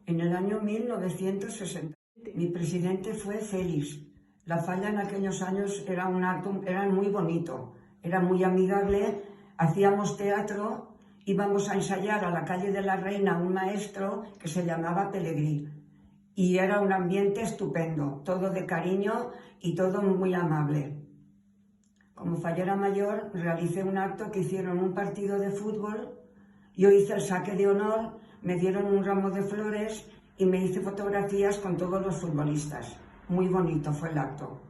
En el año 1960, mi presidente fue Félix. La Falla en aquellos años era muy bonito, era muy amigable, hacíamos teatro, íbamos a ensayar a la calle de la Reina un maestro que se llamaba Pelegrí. Y era un ambiente estupendo, todo de cariño y todo muy amable. Como fallera mayor, realicé un acto que hicieron un partido de fútbol. Yo hice el saque de honor, me dieron un ramo de flores y me hice fotografías con todos los futbolistas. Muy bonito fue el acto.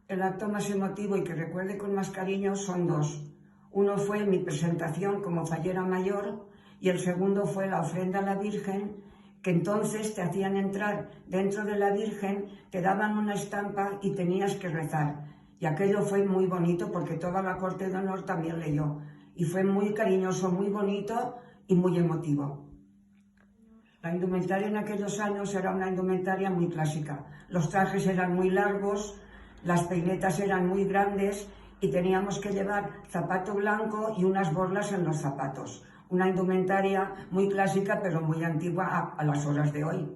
El acto más emotivo y que recuerde con más cariño son dos. Uno fue mi presentación como fallera mayor y el segundo fue la ofrenda a la Virgen, que entonces te hacían entrar dentro de la Virgen, te daban una estampa y tenías que rezar. Y aquello fue muy bonito porque toda la corte de honor también leyó. Y fue muy cariñoso, muy bonito y muy emotivo. La indumentaria en aquellos años era una indumentaria muy clásica. Los trajes eran muy largos, las peinetas eran muy grandes y teníamos que llevar zapato blanco y unas borlas en los zapatos. Una indumentaria muy clásica pero muy antigua a las horas de hoy.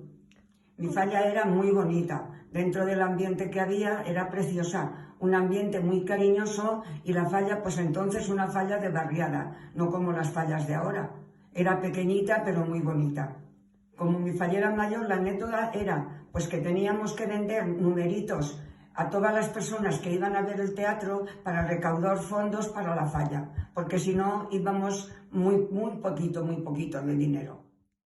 Mi falla era muy bonita, dentro del ambiente que había era preciosa, un ambiente muy cariñoso y la falla pues entonces una falla de barriada, no como las fallas de ahora. Era pequeñita pero muy bonita. Como mi fallera mayor, la anécdota era pues que teníamos que vender numeritos a todas las personas que iban a ver el teatro para recaudar fondos para la falla, porque si no íbamos muy poquito de dinero.